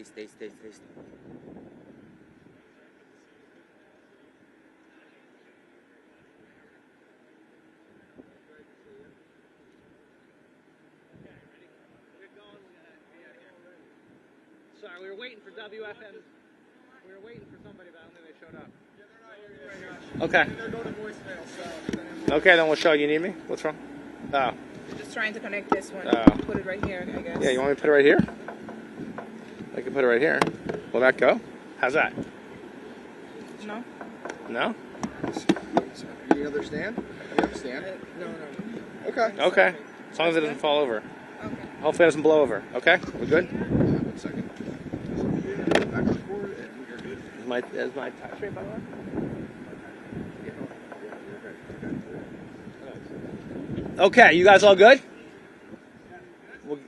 Stay. Sorry, we were waiting for WFM. We were waiting for somebody, but I don't think they showed up. Yeah, they're not here right now. Okay. They're going to voicemail, so. Okay, then we'll show you. You need me? What's wrong? Oh. Just trying to connect this one. Put it right here, I guess. Yeah, you want me to put it right here? I can put it right here. Will that go? How's that? No. No? You understand? You understand? No. Okay. Okay. As long as it doesn't fall over. Okay. Hopefully it doesn't blow over. Okay? We're good? 1 second. Back record and you're good. Is my touch rate, by the way? Okay, you guys all good? Well,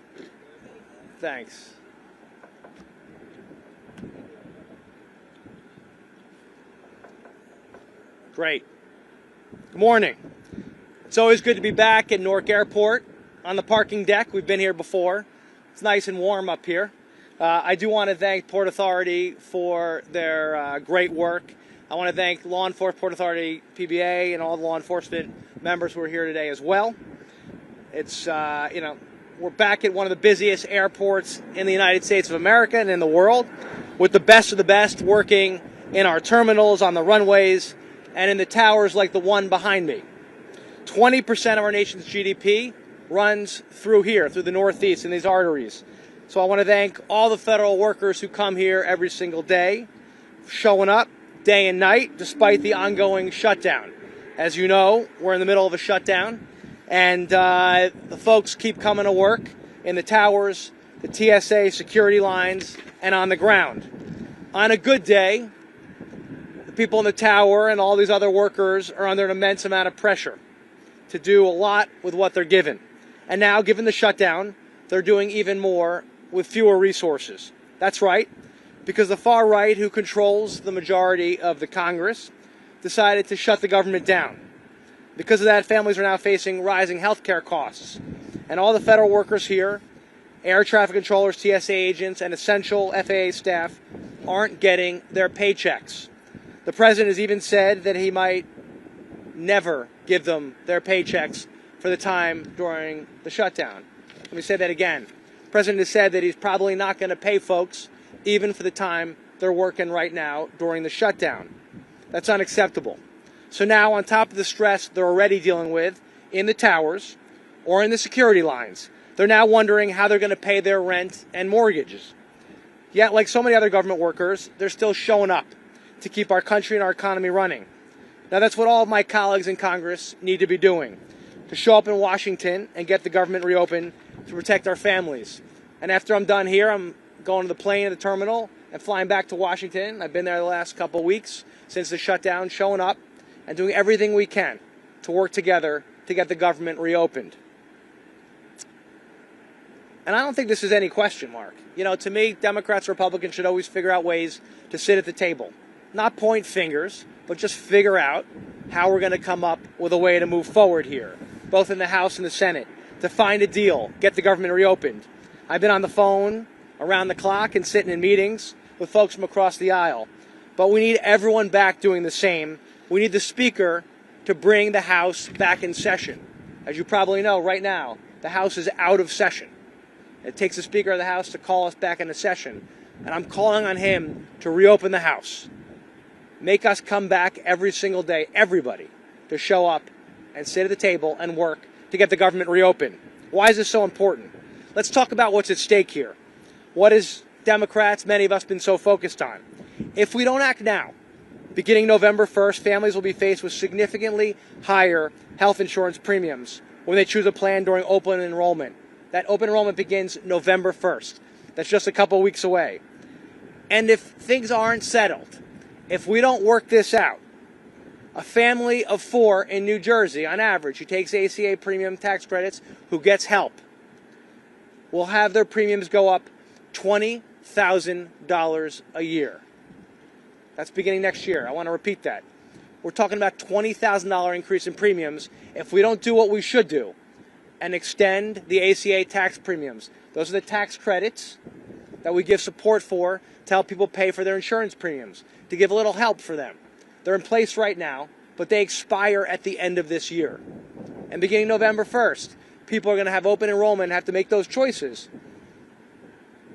thanks. Great. Good morning. It's always good to be back at Newark Airport on the parking deck. We've been here before. It's nice and warm up here. I do want to thank Port Authority for their great work. I want to thank Law Enforcement, Port Authority, PBA, and all the law enforcement members who are here today as well. It's, we're back at one of the busiest airports in the United States of America and in the world, with the best of the best working in our terminals, on the runways, and in the towers like the one behind me. 20% of our nation's GDP runs through here, through the Northeast, in these arteries. So I want to thank all the federal workers who come here every single day, showing up day and night, despite the ongoing shutdown. As you know, we're in the middle of a shutdown, and the folks keep coming to work in the towers, the TSA security lines, and on the ground. On a good day, the people in the tower and all these other workers are under an immense amount of pressure to do a lot with what they're given. And now, given the shutdown, they're doing even more with fewer resources. That's right, because the far right, who controls the majority of the Congress, decided to shut the government down. Because of that, families are now facing rising health care costs. And all the federal workers here, air traffic controllers, TSA agents, and essential FAA staff aren't getting their paychecks. The president has even said that he might never give them their paychecks for the time during the shutdown. Let me say that again. The president has said that he's probably not going to pay folks even for the time they're working right now during the shutdown. That's unacceptable. So now, on top of the stress they're already dealing with in the towers or in the security lines, they're now wondering how they're going to pay their rent and mortgages. Yet, like so many other government workers, they're still showing up to keep our country and our economy running. Now, that's what all of my colleagues in Congress need to be doing, to show up in Washington and get the government reopened to protect our families. And after I'm done here, I'm going to the plane at the terminal and flying back to Washington. I've been there the last couple of weeks since the shutdown, showing up and doing everything we can to work together to get the government reopened. And I don't think this is any question mark. You know, to me, Democrats, Republicans should always figure out ways to sit at the table. Not point fingers, but just figure out how we're going to come up with a way to move forward here, both in the House and the Senate, to find a deal, get the government reopened. I've been on the phone around the clock and sitting in meetings with folks from across the aisle. But we need everyone back doing the same. We need the Speaker to bring the House back in session. As you probably know, right now, the House is out of session. It takes the Speaker of the House to call us back into session. And I'm calling on him to reopen the House. Make us come back every single day, everybody, to show up and sit at the table and work to get the government reopened. Why is this so important? Let's talk about what's at stake here. What has Democrats, many of us, been so focused on? If we don't act now, beginning November 1st, families will be faced with significantly higher health insurance premiums when they choose a plan during open enrollment. That open enrollment begins November 1st. That's just a couple weeks away. And if things aren't settled, if we don't work this out, a family of 4 in New Jersey, on average, who takes ACA premium tax credits, who gets help, will have their premiums go up $20,000 a year. That's beginning next year. I want to repeat that. We're talking about $20,000 increase in premiums if we don't do what we should do and extend the ACA tax premiums. Those are the tax credits that we give support for to help people pay for their insurance premiums, to give a little help for them. They're in place right now, but they expire at the end of this year. And beginning November 1st, people are going to have open enrollment and have to make those choices.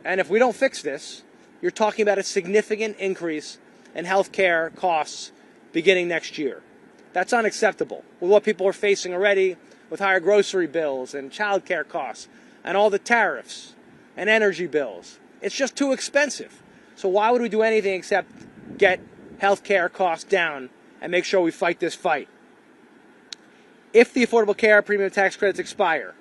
And if we don't fix this, you're talking about a significant increase in health care costs beginning next year. That's unacceptable with what people are facing already with higher grocery bills and child care costs and all the tariffs and energy bills. It's just too expensive. So why would we do anything except get health care costs down and make sure we fight this fight? If the Affordable Care Premium Tax Credits expire,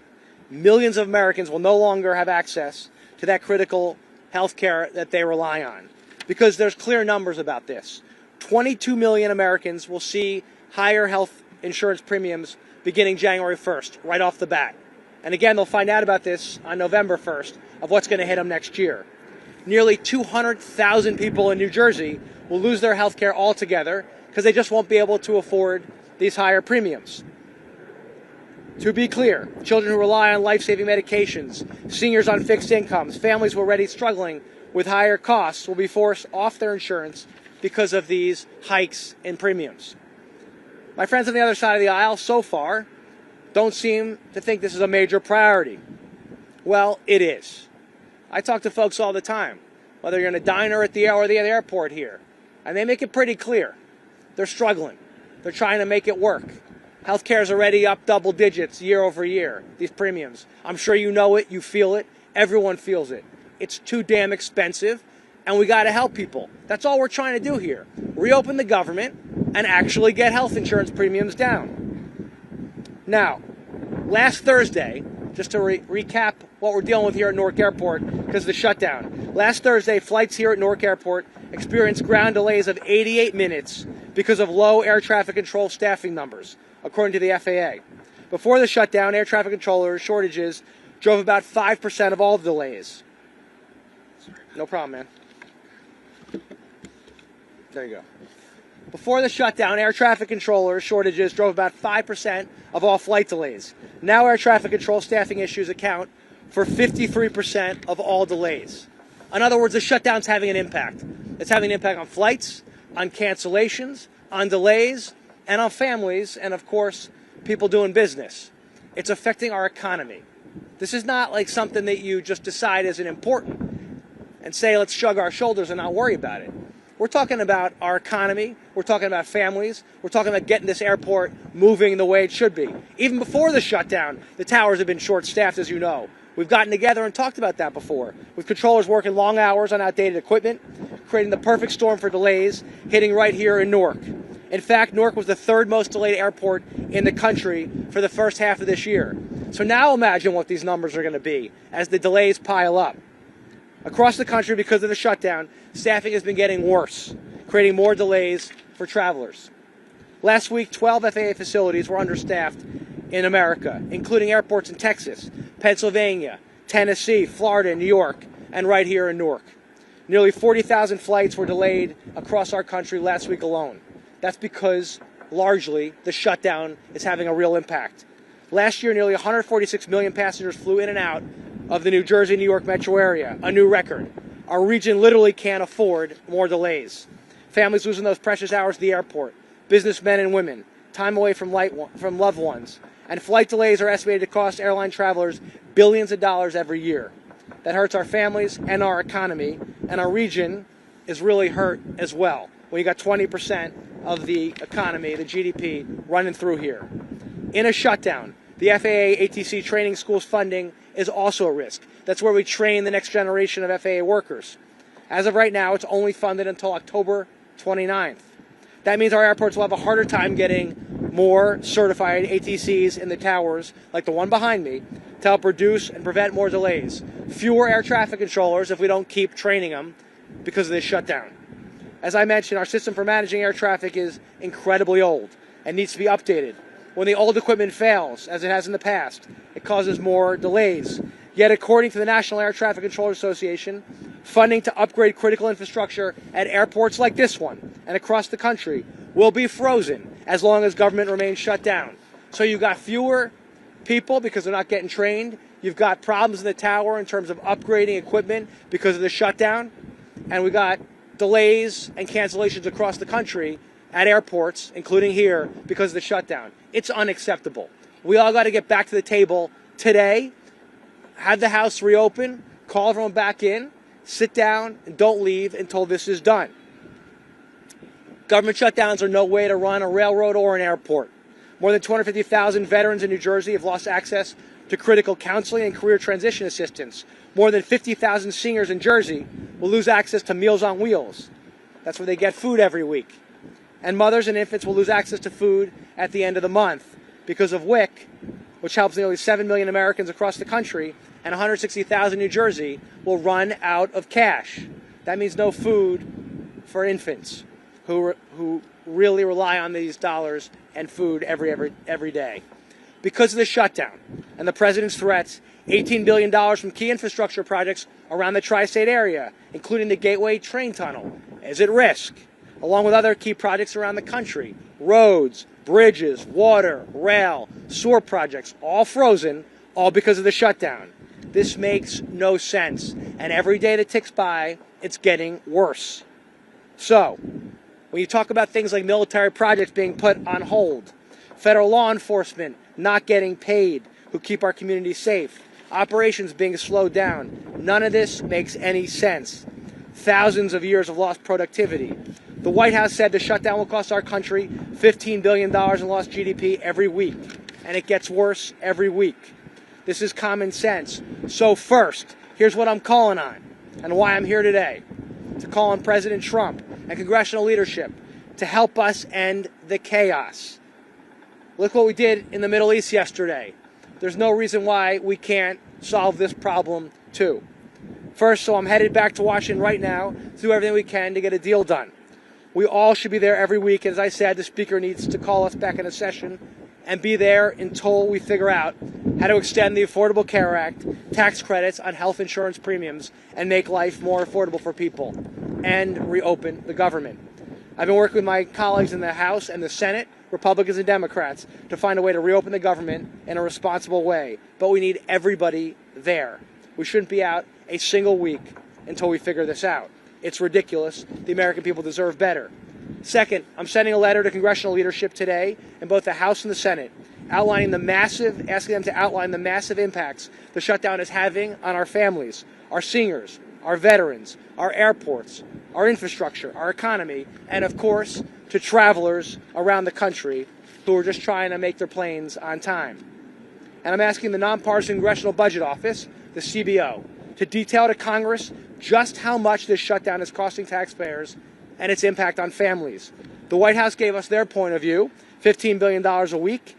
millions of Americans will no longer have access to that critical health care that they rely on. Because there's clear numbers about this. 22 million Americans will see higher health insurance premiums beginning January 1st, right off the bat. And again, they'll find out about this on November 1st of what's going to hit them next year. Nearly 200,000 people in New Jersey will lose their health care altogether because they just won't be able to afford these higher premiums. To be clear, children who rely on life-saving medications, seniors on fixed incomes, families who are already struggling with higher costs will be forced off their insurance because of these hikes in premiums. My friends on the other side of the aisle so far don't seem to think this is a major priority. Well, it is. I talk to folks all the time, whether you're in a diner at the airport here, and they make it pretty clear. They're struggling. They're trying to make it work. Healthcare is already up double digits year over year, these premiums. I'm sure you know it, you feel it, everyone feels it. It's too damn expensive, and we got to help people. That's all we're trying to do here. Reopen the government and actually get health insurance premiums down. Now, last Thursday, just to recap what we're dealing with here at Newark Airport because of the shutdown. Last Thursday, flights here at Newark Airport experienced ground delays of 88 minutes because of low air traffic control staffing numbers, according to the FAA. Before the shutdown, air traffic controllers shortages drove about 5% of all the delays. No problem, man. There you go. Before the shutdown, air traffic controller shortages drove about 5% of all flight delays. Now air traffic control staffing issues account for 53% of all delays. In other words, the shutdown's having an impact. It's having an impact on flights, on cancellations, on delays, and on families, and of course, people doing business. It's affecting our economy. This is not like something that you just decide isn't important and say, let's shrug our shoulders and not worry about it. We're talking about our economy. We're talking about families. We're talking about getting this airport moving the way it should be. Even before the shutdown, the towers have been short-staffed, as you know. We've gotten together and talked about that before, with controllers working long hours on outdated equipment, creating the perfect storm for delays, hitting right here in Newark. In fact, Newark was the third most delayed airport in the country for the first half of this year. So now imagine what these numbers are going to be as the delays pile up. Across the country, because of the shutdown, staffing has been getting worse, creating more delays for travelers. Last week, 12 FAA facilities were understaffed in America, including airports in Texas, Pennsylvania, Tennessee, Florida, New York, and right here in Newark. Nearly 40,000 flights were delayed across our country last week alone. That's because, largely, the shutdown is having a real impact. Last year, nearly 146 million passengers flew in and out of the New Jersey, New York metro area, a new record. Our region literally can't afford more delays. Families losing those precious hours at the airport, businessmen and women, time away from loved ones, and flight delays are estimated to cost airline travelers billions of dollars every year. That hurts our families and our economy, and our region is really hurt as well, when you got 20% of the economy, the GDP, running through here. In a shutdown, the FAA ATC training school's funding is also a risk. That's where we train the next generation of FAA workers. As of right now, it's only funded until October 29th. That means our airports will have a harder time getting more certified ATCs in the towers, like the one behind me, to help reduce and prevent more delays. Fewer air traffic controllers if we don't keep training them because of this shutdown. As I mentioned, our system for managing air traffic is incredibly old and needs to be updated. When the old equipment fails, as it has in the past, it causes more delays. Yet, according to the National Air Traffic Controllers Association, funding to upgrade critical infrastructure at airports like this one and across the country will be frozen as long as government remains shut down. So you've got fewer people because they're not getting trained. You've got problems in the tower in terms of upgrading equipment because of the shutdown. And we got delays and cancellations across the country at airports, including here, because of the shutdown. It's unacceptable. We all got to get back to the table today, have the House reopen, call everyone back in, sit down, and don't leave until this is done. Government shutdowns are no way to run a railroad or an airport. More than 250,000 veterans in New Jersey have lost access to critical counseling and career transition assistance. More than 50,000 seniors in Jersey will lose access to Meals on Wheels. That's where they get food every week. And mothers and infants will lose access to food at the end of the month because of WIC, which helps nearly 7 million Americans across the country, and 160,000 in New Jersey will run out of cash. That means no food for infants who really rely on these dollars and food every day. Because of the shutdown and the president's threats, $18 billion from key infrastructure projects around the tri-state area, including the Gateway train tunnel, is at risk, along with other key projects around the country. Roads, bridges, water, rail, sewer projects, all frozen, all because of the shutdown. This makes no sense, and every day that ticks by, it's getting worse. So, when you talk about things like military projects being put on hold, federal law enforcement not getting paid, who keep our communities safe, operations being slowed down, none of this makes any sense. Thousands of years of lost productivity. The White House said the shutdown will cost our country $15 billion in lost GDP every week, and it gets worse every week. This is common sense. So first, here's what I'm calling on, and why I'm here today. To call on President Trump and congressional leadership to help us end the chaos. Look what we did in the Middle East yesterday. There's no reason why we can't solve this problem too. First, so I'm headed back to Washington right now to do everything we can to get a deal done. We all should be there every week. As I said, the Speaker needs to call us back into session and be there until we figure out how to extend the Affordable Care Act, tax credits on health insurance premiums, and make life more affordable for people, and reopen the government. I've been working with my colleagues in the House and the Senate, Republicans and Democrats, to find a way to reopen the government in a responsible way. But we need everybody there. We shouldn't be out a single week until we figure this out. It's ridiculous. The American people deserve better. Second, I'm sending a letter to congressional leadership today in both the House and the Senate, asking them to outline the massive impacts the shutdown is having on our families, our seniors, our veterans, our airports, our infrastructure, our economy, and of course, to travelers around the country who are just trying to make their planes on time. And I'm asking the Nonpartisan Congressional Budget Office, the CBO, to detail to Congress just how much this shutdown is costing taxpayers and its impact on families. The White House gave us their point of view, $15 billion a week.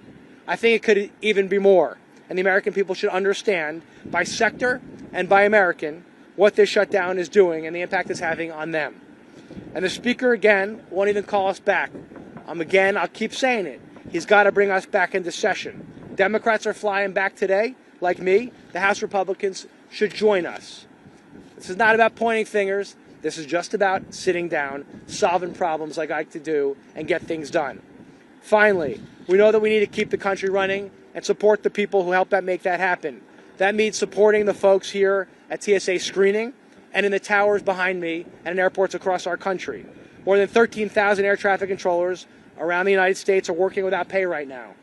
I think it could even be more. And the American people should understand, by sector and by American, what this shutdown is doing and the impact it's having on them. And the Speaker, again, won't even call us back. I'll keep saying it. He's got to bring us back into session. Democrats are flying back today, like me. The House Republicans should join us. This is not about pointing fingers. This is just about sitting down, solving problems like I like to do, and get things done. Finally, we know that we need to keep the country running and support the people who help make that happen. That means supporting the folks here at TSA screening and in the towers behind me and in airports across our country. More than 13,000 air traffic controllers around the United States are working without pay right now.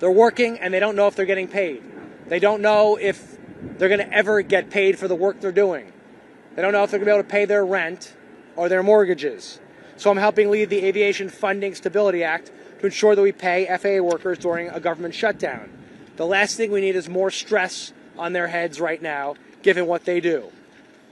They're working and they don't know if they're getting paid. They don't know if they're going to ever get paid for the work they're doing. They don't know if they're going to be able to pay their rent or their mortgages. So I'm helping lead the Aviation Funding Stability Act to ensure that we pay FAA workers during a government shutdown. The last thing we need is more stress on their heads right now, given what they do.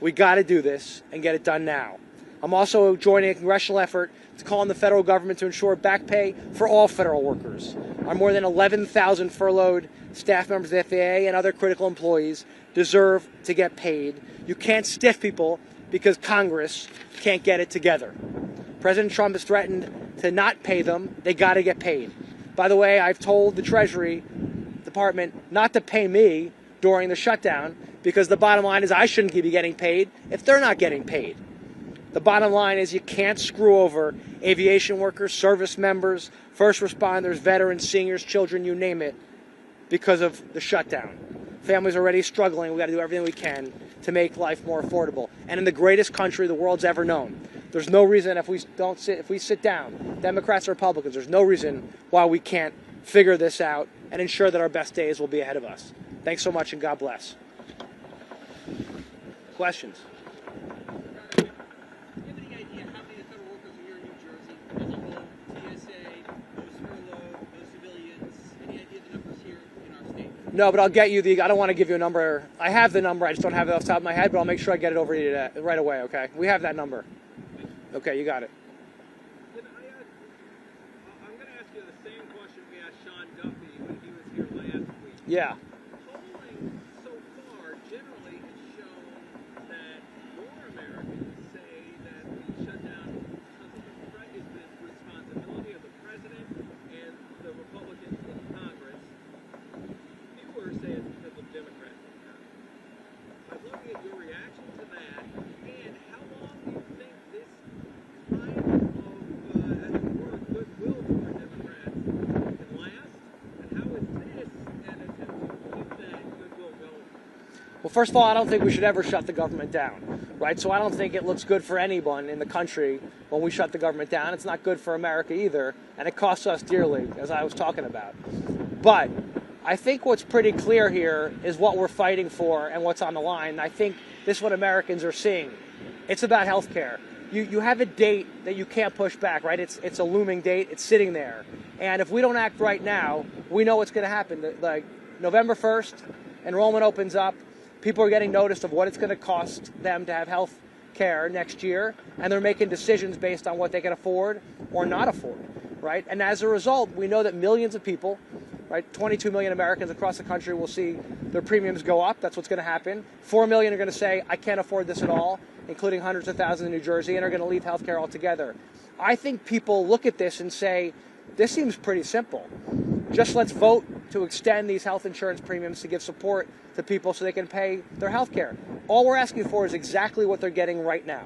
We got to do this and get it done now. I'm also joining a congressional effort to call on the federal government to ensure back pay for all federal workers. Our more than 11,000 furloughed staff members of the FAA and other critical employees deserve to get paid. You can't stiff people because Congress can't get it together. President Trump has threatened to not pay them. They got to get paid. By the way, I've told the Treasury Department not to pay me during the shutdown because the bottom line is I shouldn't be getting paid if they're not getting paid. The bottom line is you can't screw over aviation workers, service members, first responders, veterans, seniors, children, you name it, because of the shutdown. Families are already struggling. We got to do everything we can to make life more affordable. And in the greatest country the world's ever known, there's no reason if we sit down, Democrats or Republicans, there's no reason why we can't figure this out and ensure that our best days will be ahead of us. Thanks so much, and God bless. Questions? Do you have any idea how many of the federal workers are here in New Jersey as a whole? TSA, those furloughed, those civilians, any idea the numbers here in our state? No, but I'll get you I don't want to give you a number. I have the number, I just don't have it off the top of my head, but I'll make sure I get it over to you right away, okay? We have that number. Okay, you got it. I'm going to ask you the same question we asked Sean Duffy when he was here last week. Yeah. Polling so far generally has shown that more Americans say that the shutdown is the responsibility of the president and the Republicans in Congress. Fewer say it's because of Democrats in Congress. I'd love to get your reaction to that, and how long do you think this kind of, as it were, goodwill for Democrats can last, and how is this an attempt to keep that goodwill going? Well, first of all, I don't think we should ever shut the government down, right? So I don't think it looks good for anyone in the country when we shut the government down. It's not good for America either, and it costs us dearly, as I was talking about. But I think what's pretty clear here is what we're fighting for and what's on the line. I think this is what Americans are seeing. It's about health care. You have a date that you can't push back, right? It's a looming date. It's sitting there. And if we don't act right now, we know what's going to happen. Like November 1st, enrollment opens up. People are getting notice of what it's going to cost them to have health care next year, and they're making decisions based on what they can afford or not afford, right? And as a result, we know that millions of people, right, 22 million Americans across the country will see their premiums go up. That's what's going to happen. 4 million are going to say, I can't afford this at all, including hundreds of thousands in New Jersey, and are going to leave healthcare altogether. I think people look at this and say, this seems pretty simple. Just let's vote to extend these health insurance premiums to give support to people so they can pay their health care. All we're asking for is exactly what they're getting right now.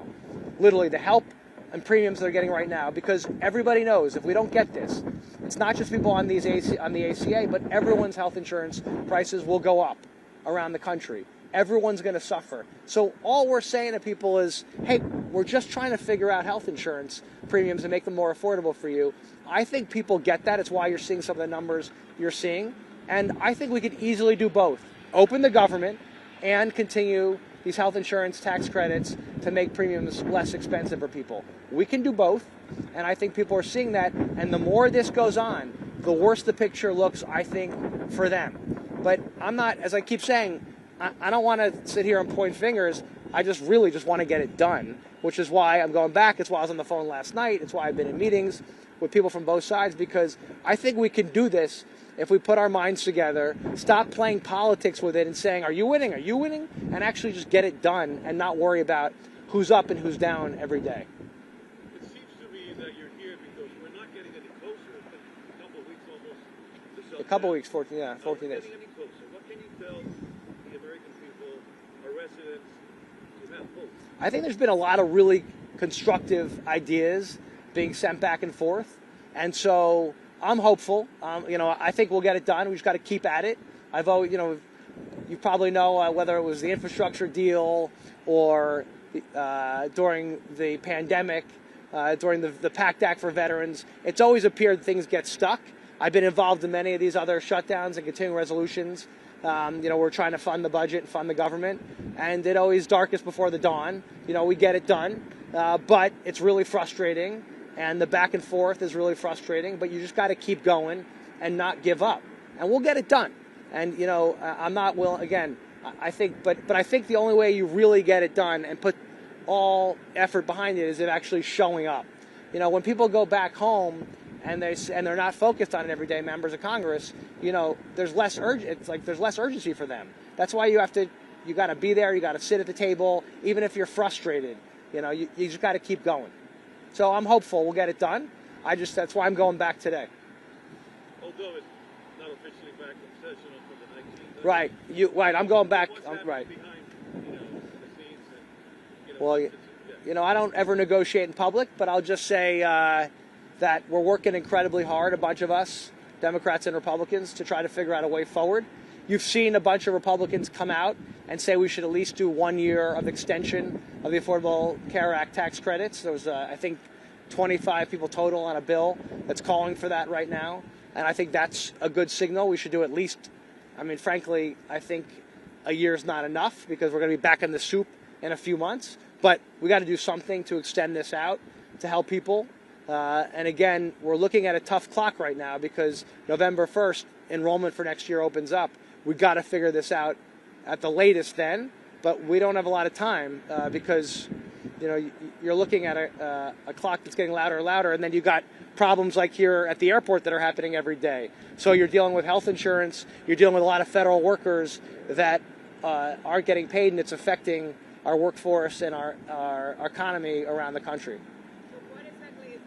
Literally the help and premiums they're getting right now, because everybody knows if we don't get this, it's not just people on the ACA, but everyone's health insurance prices will go up around the country. Everyone's going to suffer. So all we're saying to people is, hey, we're just trying to figure out health insurance premiums and make them more affordable for you. I think people get that. It's why you're seeing some of the numbers you're seeing. And I think we could easily do both. Open the government and continue these health insurance tax credits to make premiums less expensive for people. We can do both, and I think people are seeing that. And the more this goes on, the worse the picture looks, I think, for them. But I'm not, as I keep saying, I don't want to sit here and point fingers. I just really want to get it done, which is why I'm going back. It's why I was on the phone last night. It's why I've been in meetings with people from both sides, because I think we can do this if we put our minds together, stop playing politics with it and saying, are you winning? Are you winning? And actually just get it done and not worry about who's up and who's down every day. It seems to me that you're here because we're not getting any closer. It's been a couple of weeks almost. A couple of weeks, 14 days. Not getting any closer. What can you tell the American people, our residents, who have hope? I think there's been a lot of really constructive ideas being sent back and forth. And so I'm hopeful. I think we'll get it done. We just got to keep at it. I've always, you probably know whether it was the infrastructure deal or during the pandemic, during the PACT Act for veterans, it's always appeared things get stuck. I've been involved in many of these other shutdowns and continuing resolutions. We're trying to fund the budget and fund the government, and it always darkest before the dawn. We get it done, but it's really frustrating. And the back and forth is really frustrating, but you just got to keep going and not give up. And we'll get it done. And, I'm not willing, again, I think, but I think the only way you really get it done and put all effort behind it is it actually showing up. When people go back home and they're not focused on it every day, members of Congress, there's less there's less urgency for them. That's why you got to be there, you got to sit at the table, even if you're frustrated, you just got to keep going. So I'm hopeful we'll get it done. That's why I'm going back today. Although it's not officially back in session until the 19th. Right. Right. I'm going back. Right. Behind, the scenes and, Well, I don't ever negotiate in public, but I'll just say that we're working incredibly hard, a bunch of us, Democrats and Republicans, to try to figure out a way forward. You've seen a bunch of Republicans come out and say we should at least do 1 year of extension of the Affordable Care Act tax credits. There was, I think, 25 people total on a bill that's calling for that right now. And I think that's a good signal. We should do at least, I mean, frankly, I think a year's not enough because we're going to be back in the soup in a few months. But we got to do something to extend this out to help people. And again, we're looking at a tough clock right now because November 1st, enrollment for next year opens up. We've got to figure this out at the latest then, but we don't have a lot of time because, you know, you're looking at a clock that's getting louder and louder, and then you got problems like here at the airport that are happening every day. So you're dealing with health insurance, you're dealing with a lot of federal workers that aren't getting paid, and it's affecting our workforce and our economy around the country. So what exactly is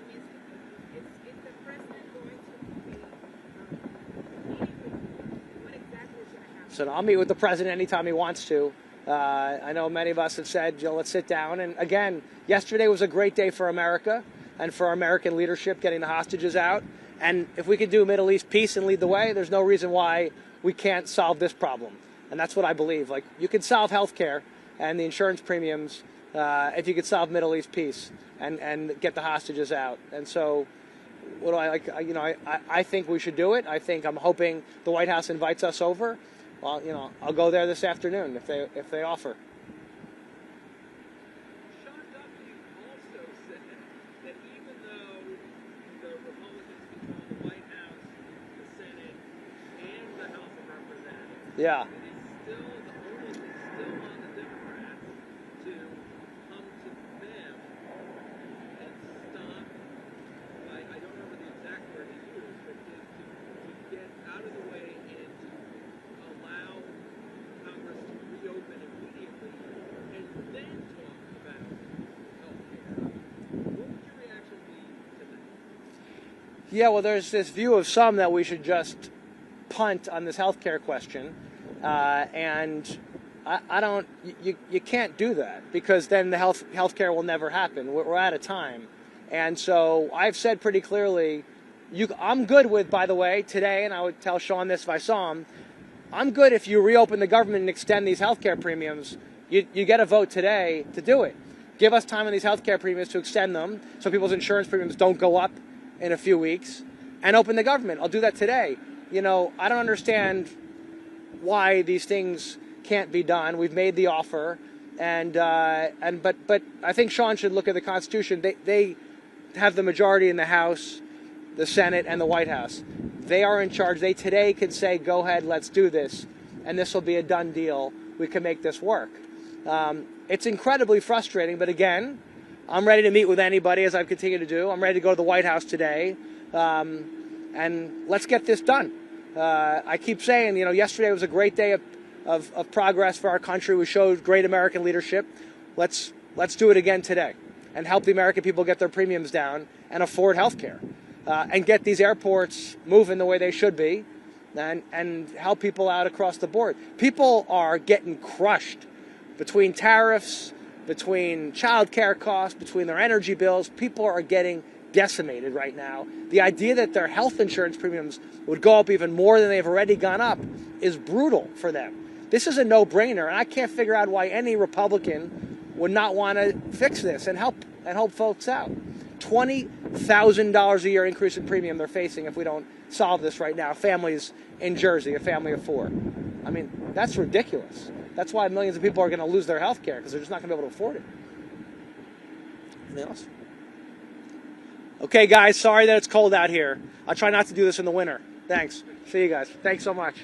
the president going to be meeting with? What exactly is going to happen? So I'll meet with the president anytime he wants to. I know many of us have said, you know, let's sit down. And again, yesterday was a great day for America and for our American leadership getting the hostages out. And if we could do Middle East peace and lead the way, there's no reason why we can't solve this problem. And that's what I believe. Like, you can solve health care and the insurance premiums if you could solve Middle East peace and get the hostages out. And so what do I like? You know, I think we should do it. I'm hoping the White House invites us over. Well, you know, I'll go there this afternoon if they offer. Sean Duffy also said that even though the Republicans control the White House, the Senate, and the House of Representatives, Yeah. it is still, the onus is still on the Democrats to come to them and stop, I don't remember the exact word he used, but to get out of the way and to allow Congress to reopen immediately and then talk about health care. What would your reaction be to that? Yeah, well, there's this view of some that we should just punt on this health care question. And I don't, you can't do that because then the health care will never happen. We're out of time. And so I've said pretty clearly, I'm good with, by the way, today, and I would tell Sean this if I saw him, I'm good if you reopen the government and extend these health care premiums. You get a vote today to do it. Give us time on these health care premiums to extend them so people's insurance premiums don't go up in a few weeks, and open the government. I'll do that today. You know, I don't understand why these things can't be done. We've made the offer, but I think Sean should look at the Constitution. They have the majority in the House, the Senate, and the White House. They are in charge. They today can say, go ahead, let's do this, and this will be a done deal. We can make this work. It's incredibly frustrating, but again, I'm ready to meet with anybody, as I've continued to do. I'm ready to go to the White House today, and let's get this done. I keep saying, you know, yesterday was a great day of progress for our country. We showed great American leadership. Let's do it again today and help the American people get their premiums down and afford health care and get these airports moving the way they should be and help people out across the board. People are getting crushed between tariffs, between child care costs, between their energy bills. People are getting decimated right now. The idea that their health insurance premiums would go up even more than they've already gone up is brutal for them. This is a no-brainer, and I can't figure out why any Republican would not want to fix this and help folks out. $20,000 a year increase in premium they're facing if we don't solve this right now. Families in Jersey, a family of 4. I mean, that's ridiculous. That's why millions of people are going to lose their health care because they're just not going to be able to afford it. Anything else? Okay, guys, sorry that it's cold out here. I'll try not to do this in the winter. Thanks. See you guys. Thanks so much.